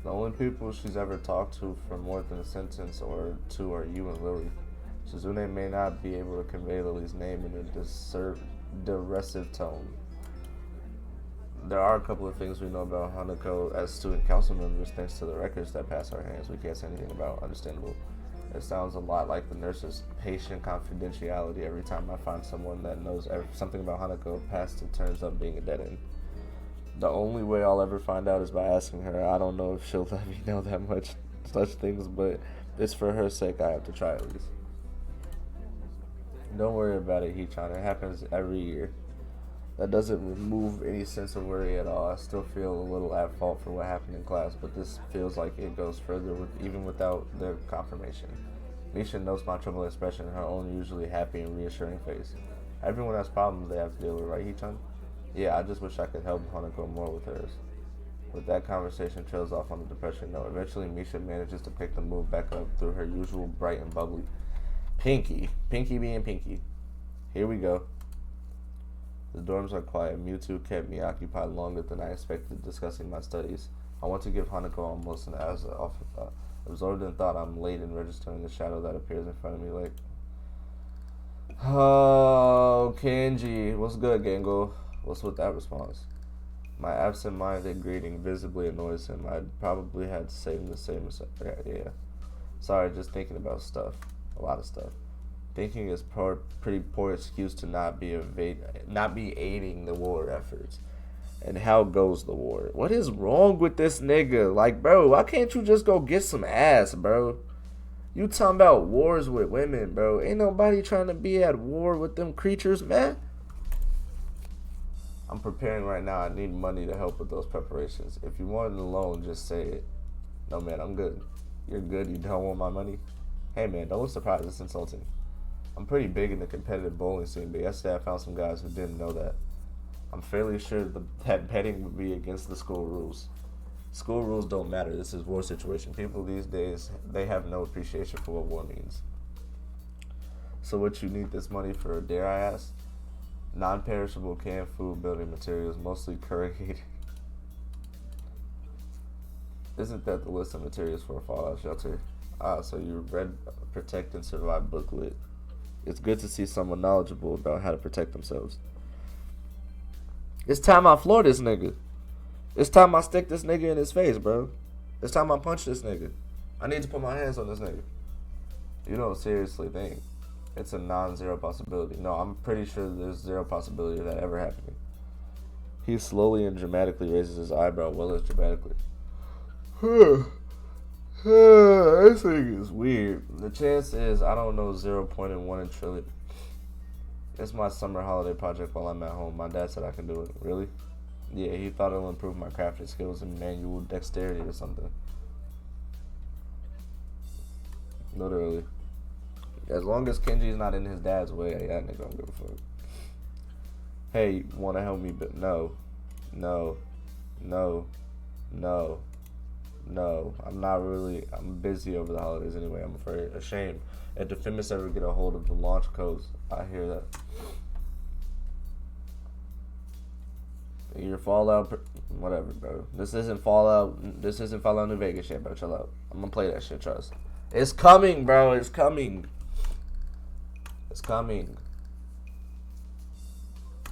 The only people she's ever talked to for more than a sentence or two are you and Lily. Shizune may not be able to convey Lily's name in a derisive tone. There are a couple of things we know about Hanako as student council members thanks to the records that pass our hands. We can't say anything about, understandable. It sounds a lot like the nurse's patient confidentiality. Every time I find someone that knows something about Hanako past, it turns up being a dead end. The only way I'll ever find out is by asking her. I don't know if she'll let me know that much such things, but it's for her sake I have to try at least. Don't worry about it, Hee-chan. It happens every year. That doesn't remove any sense of worry at all. I still feel a little at fault for what happened in class, but this feels like it goes further even without the confirmation. Misha notes my troubled expression, her own usually happy and reassuring face. Everyone has problems they have to deal with, right, Hee-chan? Yeah, I just wish I could help Hanako more with hers. With that conversation trails off on a depression note. Eventually, Misha manages to pick the mood back up through her usual bright and bubbly. Pinky being Pinky. Here we go. The dorms are quiet. Mewtwo kept me occupied longer than I expected discussing my studies. I want to give Hanako almost an absorbed in thought. I'm late in registering the shadow that appears in front of me like... Oh, Kenji. What's good, Gengo? What's with that response? My absent-minded greeting visibly annoys him. I probably had to say the same. Yeah. Sorry, just thinking about stuff. A lot of stuff. Thinking is pretty poor excuse to not be aiding the war efforts. And how goes the war? What is wrong with this nigga? Like, bro, why can't you just go get some ass, bro? You talking about wars with women, bro. Ain't nobody trying to be at war with them creatures, man. I'm preparing right now. I need money to help with those preparations. If you want a loan, just say it. No, man, I'm good. You're good. You don't want my money? Hey, man, don't look surprised. It's insulting. I'm pretty big in the competitive bowling scene, but yesterday I found some guys who didn't know that. I'm fairly sure that betting would be against the school rules. School rules don't matter. This is war situation. People these days, they have no appreciation for what war means. So what you need this money for, dare I ask? Non-perishable canned food, building materials, mostly corrugated. Isn't that the list of materials for a fallout shelter? Ah, so you read Protect and Survive booklet. It's good to see someone knowledgeable about how to protect themselves. It's time I floor this nigga. It's time I stick this nigga in his face, bro. It's time I punch this nigga. I need to put my hands on this nigga. You don't seriously think it's a non-zero possibility. No, I'm pretty sure there's zero possibility of that ever happening. He slowly and dramatically raises his eyebrow, well as dramatically. This thing is weird. The chance is, I don't know, 0.1 in trillion. It's my summer holiday project while I'm at home. My dad said I can do it. Really? Yeah, he thought it'll improve my crafting skills and manual dexterity or something. Literally. As long as Kenji's not in his dad's way, that nigga don't give a fuck. Hey, wanna help me? But no. I'm not really. I'm busy over the holidays anyway. I'm afraid. Ashamed. If the Feminists ever get a hold of the launch codes, I hear that. Your Fallout, whatever, bro. This isn't Fallout. This isn't Fallout New Vegas shit, bro. Chill out. I'm gonna play that shit. Trust. It's coming, bro. It's coming. It's coming.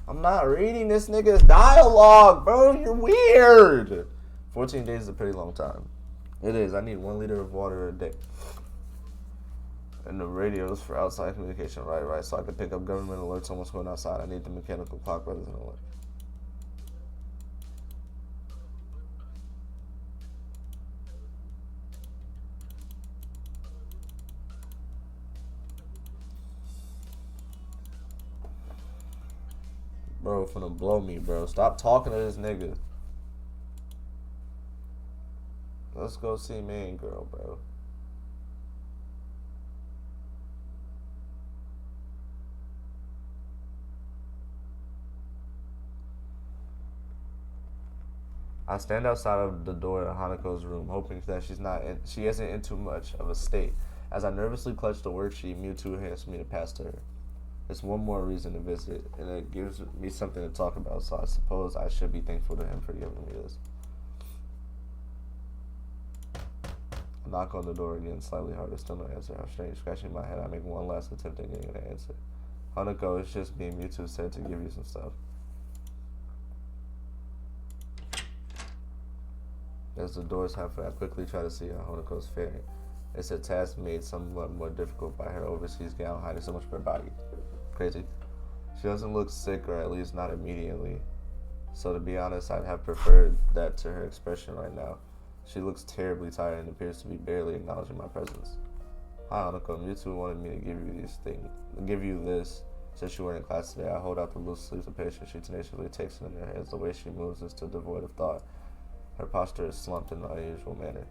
I'm not reading this nigga's dialogue, bro. You're weird. 14 days is a pretty long time. It is. I need 1 liter of water a day. And the radios for outside communication, right. So I can pick up government alerts on what's going outside. I need the mechanical clock rather than alert. Bro, finna blow me, bro. Stop talking to this nigga. Let's go see Main Girl, bro. I stand outside of the door of Hanako's room, hoping that she isn't in too much of a state. As I nervously clutch the worksheet, Mewtwo hands me to pass to her. It's one more reason to visit, and it gives me something to talk about, so I suppose I should be thankful to him for giving me this. I knock on the door again, slightly harder, still no answer. How strange. Scratching my head, I make one last attempt at getting an answer. Hanako, it's just me. Mewtwo said to give you some stuff. As the doors halfway, I quickly try to see how Honako's faring. It's a task made somewhat more difficult by her overseas gown hiding so much of her body. Crazy. She doesn't look sick, or at least not immediately. So to be honest, I'd have preferred that to her expression right now. She looks terribly tired and appears to be barely acknowledging my presence. Hi, Hanako. Mewtwo wanted me to give you this. Since you weren't in class today, I hold out the loose sleeves of paper. She tenaciously takes it in her hands. The way she moves is too devoid of thought. Her posture is slumped in an unusual manner.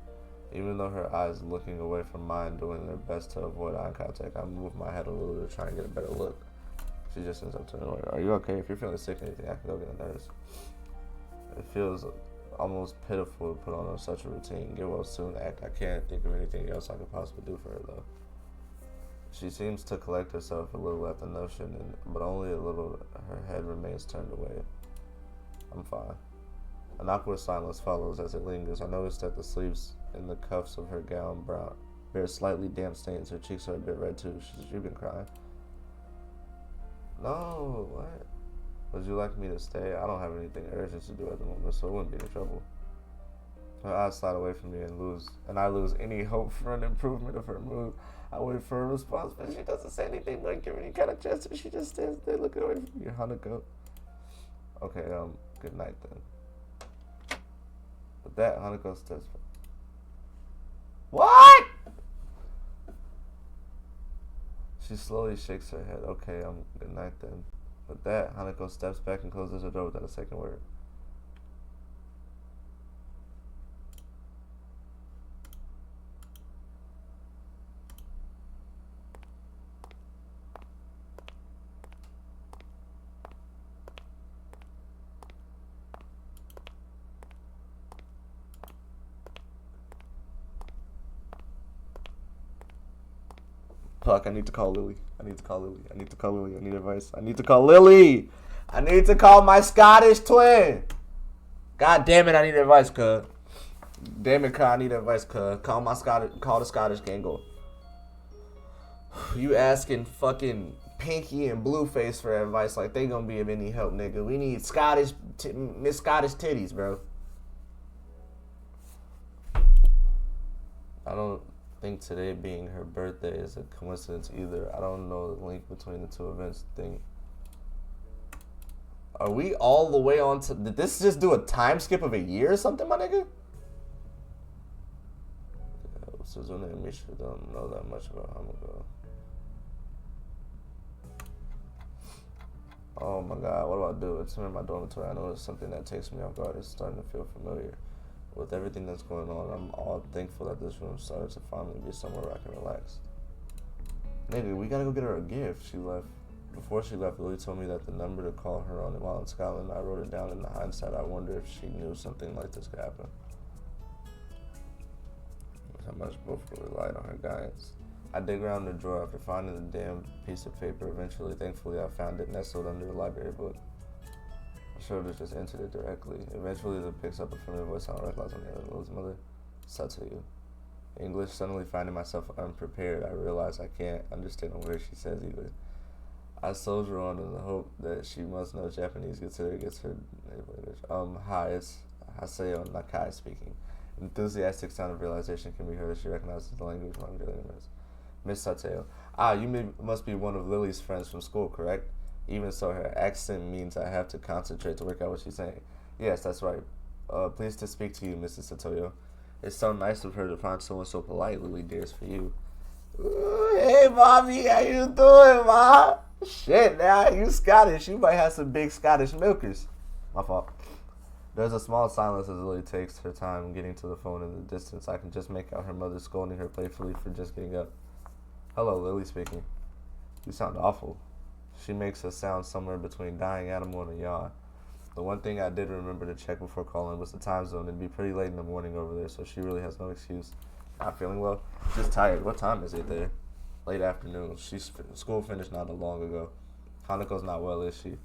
Even though her eyes are looking away from mine, doing their best to avoid eye contact, I move my head a little to try and get a better look. She just ends up turning away. Are you okay? If you're feeling sick or anything, I can go get a nurse. It feels almost pitiful to put on such a routine. Get well soon act. I can't think of anything else I could possibly do for her, though. She seems to collect herself a little at the notion, but only a little. Her head remains turned away. I'm fine. An awkward silence follows as it lingers. I notice that the sleeves and the cuffs of her gown bear slightly damp stains. Her cheeks are a bit red, too. She's been crying. No, what? Would you like me to stay? I don't have anything urgent to do at the moment, so it wouldn't be any trouble. Her eyes slide away from me and I lose any hope for an improvement of her mood. I wait for a response, but she doesn't say anything, don't give any kind of gesture. She just stands there looking away from me. Hanako. Okay, good night then. With that, Hanako steps back. What? She slowly shakes her head. Okay, good night then. With that, Hanako steps back and closes her door without a second word. Fuck, I need to call Lily. I need advice. I need to call Lily. I need to call my Scottish twin. God damn it, I need advice, cuz. Damn it, cuz, I need advice, cuz. Call the Scottish Gangle. You asking fucking Pinky and Blueface for advice like they gonna be of any help, nigga. We need Miss Scottish titties, bro. I don't think today being her birthday is a coincidence either. I don't know the link between the two events thing. Are we all the way on to... Did this just do a time skip of a year or something, my nigga? Yeah, Suzune and Misha don't know that much about Hamako. Oh my god, what do I do? It's in my dormitory. I know it's something that takes me off guard. It's starting to feel familiar. With everything that's going on, I'm all thankful that this room started to finally be somewhere where I can relax. Nigga, we gotta go get her a gift. She left. Before she left, Lily told me that the number to call her on while in Scotland. I wrote it down in hindsight. I wonder if she knew something like this could happen. How much both relied on her guidance. I dig around the drawer after finding the damn piece of paper. Eventually, thankfully, I found it nestled under a library book. I should have just entered it directly. Eventually, it picks up a familiar voice I don't recognize on the other. Lily's mother. Satoyo. English, suddenly finding myself unprepared, I realize I can't understand a word she says either. I soldier on in the hope that she must know Japanese, gets her native language. Hi, it's Haseo Nakai speaking. Enthusiastic sound of realization can be heard as she recognizes the language I'm dealing with. Miss Sateo. Must be one of Lily's friends from school, correct? Even so, her accent means I have to concentrate to work out what she's saying. Yes, that's right. Pleased to speak to you, Mrs. Satoyo. It's so nice of her to find someone so polite, Lily dears, for you. Ooh, hey, mommy, how you doing, ma? Shit, now you Scottish. You might have some big Scottish milkers. My fault. There's a small silence as Lily takes her time getting to the phone in the distance. I can just make out her mother scolding her playfully for just getting up. Hello, Lily speaking. You sound awful. She makes a sound somewhere between dying animal and a yawn. The one thing I did remember to check before calling was the time zone. It'd be pretty late in the morning over there, so she really has no excuse. Not feeling well? Just tired. What time is it there? Late afternoon. School finished not long ago. Hanako's not well, is she?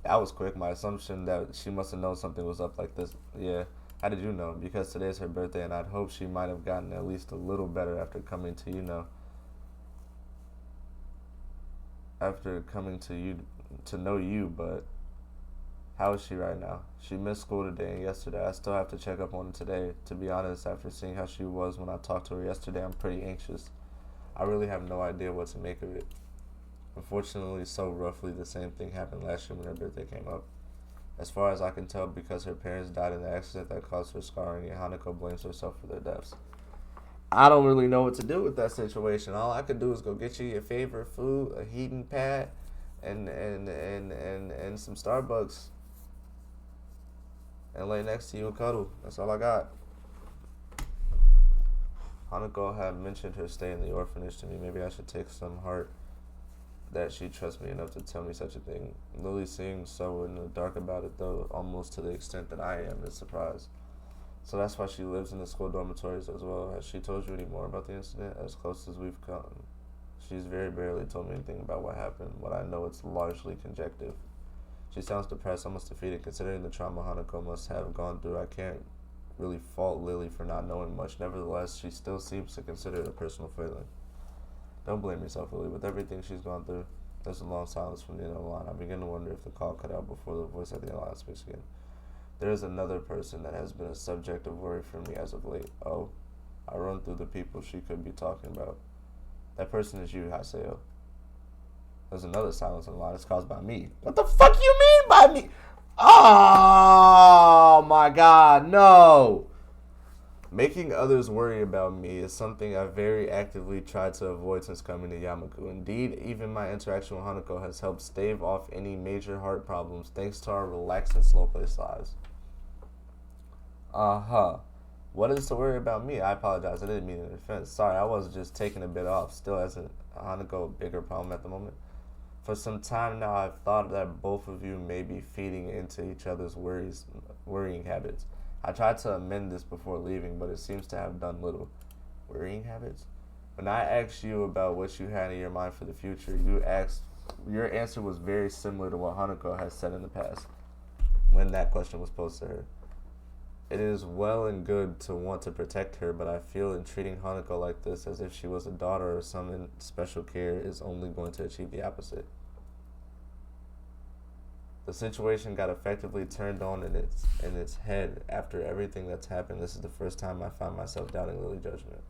That was quick. My assumption that she must have known something was up like this. Yeah. How did you know? Because today's her birthday, and I'd hoped she might have gotten at least a little better after coming to know you, but How is she right now? She missed school today and yesterday. I still have to check up on her today. To be honest, after seeing how she was when I talked to her yesterday, I'm pretty anxious. I really have no idea what to make of it. Unfortunately, so roughly the same thing happened last year when her birthday came up. As far as I can tell, because her parents died in the accident that caused her scarring, and Hanako blames herself for their deaths. I don't really know what to do with that situation. All I could do is go get you your favorite food, a heating pad, and some Starbucks, and lay next to you and cuddle. That's all I got. Hanako had mentioned her stay in the orphanage to me. Maybe I should take some heart that she trusts me enough to tell me such a thing. Lily seems so in the dark about it, though, almost to the extent that I am, is surprised. So that's why she lives in the school dormitories as well. Has she told you any more about the incident? As close as we've come, she's very barely told me anything about what happened. What I know, it's largely conjective. She sounds depressed, almost defeated, considering the trauma Hanako must have gone through. I can't really fault Lily for not knowing much. Nevertheless, she still seems to consider it a personal feeling. Don't blame yourself, Lily. With everything she's gone through, there's a long silence from the end of the line. I begin to wonder if the call cut out before the voice at the end line speaks again. There is another person that has been a subject of worry for me as of late. Oh, I run through the people she could be talking about. That person is you, Haseo. There's another silence in the line. It's caused by me. What the fuck you mean by me? Oh my god, no! Making others worry about me is something I very actively tried to avoid since coming to Yamaku. Indeed, even my interaction with Hanako has helped stave off any major heart problems thanks to our relaxed and slow-paced lives. What is to worry about me? I apologize. I didn't mean an offense. Sorry, I was just taking a bit off. Still, hasn't Hanako a bigger problem at the moment? For some time now, I've thought that both of you may be feeding into each other's worrying habits. I tried to amend this before leaving, but it seems to have done little. Worrying habits? When I asked you about what you had in your mind for the future, your answer was very similar to what Hanako has said in the past when that question was posed to her. It is well and good to want to protect her, but I feel in treating Hanako like this as if she was a daughter or some special care is only going to achieve the opposite. The situation got effectively turned on in its head after everything that's happened. This is the first time I find myself doubting Lily's judgment.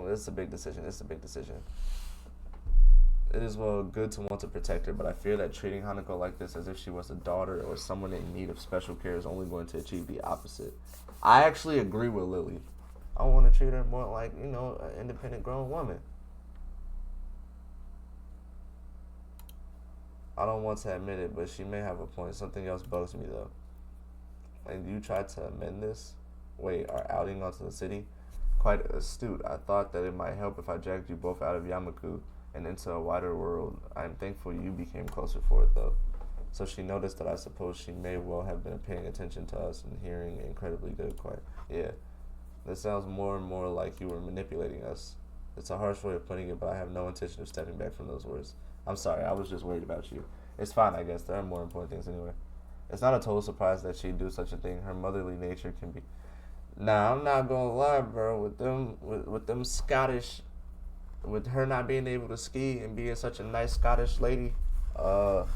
It's a big decision. It is well good to want to protect her, but I fear that treating Hanako like this as if she was a daughter or someone in need of special care is only going to achieve the opposite. I actually agree with Lily. I want to treat her more like, an independent grown woman. I don't want to admit it, but she may have a point. Something else bugs me, though. And you tried to amend this? Wait, our outing onto the city? Quite astute. I thought that it might help if I dragged you both out of Yamaku and into a wider world. I am thankful you became closer for it, though. So she noticed that I suppose she may well have been paying attention to us and hearing incredibly good. Quite. Yeah. This sounds more and more like you were manipulating us. It's a harsh way of putting it, but I have no intention of stepping back from those words. I'm sorry, I was just worried about you. It's fine, I guess. There are more important things anyway. It's not a total surprise that she'd do such a thing. Her motherly nature can be... Nah, I'm not gonna lie, bro. With them Scottish... With her not being able to ski and being such a nice Scottish lady, I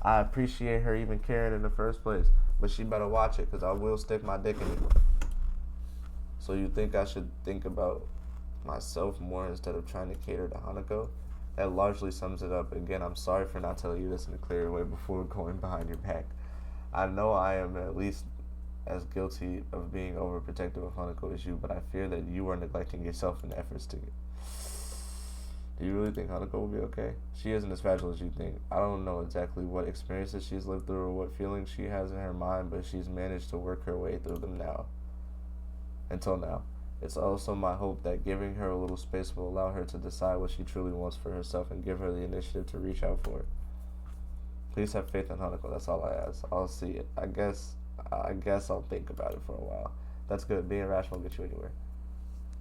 appreciate her even caring in the first place. But she better watch it, because I will stick my dick in it. So you think I should think about myself more instead of trying to cater to Hanako? That largely sums it up. Again, I'm sorry for not telling you this in a clearer way before going behind your back. I know I am at least as guilty of being overprotective of Hanako as you, but I fear that you are neglecting yourself in efforts to get... Do you really think Hanako will be okay? She isn't as fragile as you think. I don't know exactly what experiences she's lived through or what feelings she has in her mind, but she's managed to work her way through them now. Until now. It's also my hope that giving her a little space will allow her to decide what she truly wants for herself and give her the initiative to reach out for it. Please have faith in Hanako. That's all I ask. I'll see it. I guess I'll think about it for a while. That's good. Being rational will get you anywhere.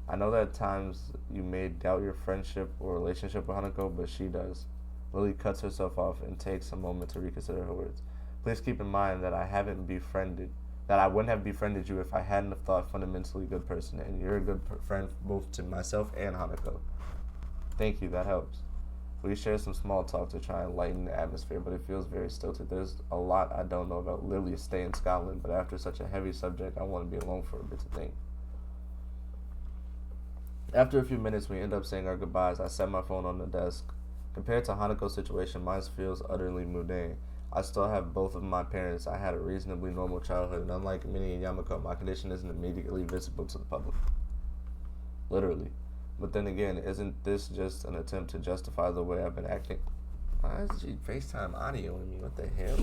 I know that at times you may doubt your friendship or relationship with Hanako, but she does. Lily cuts herself off and takes a moment to reconsider her words. Please keep in mind that I wouldn't have befriended you if I hadn't have thought fundamentally good person, and you're a good friend both to myself and Hanako. Thank you, that helps. We share some small talk to try and lighten the atmosphere, but it feels very stilted. There's a lot I don't know about Lily's stay in Scotland, but after such a heavy subject, I want to be alone for a bit to think. After a few minutes, we end up saying our goodbyes. I set my phone on the desk. Compared to Hanako's situation, mine feels utterly mundane. I still have both of my parents. I had a reasonably normal childhood, and unlike Minnie and Yamako, my condition isn't immediately visible to the public. Literally. But then again, isn't this just an attempt to justify the way I've been acting? Why is she FaceTime audioing me? What the hell?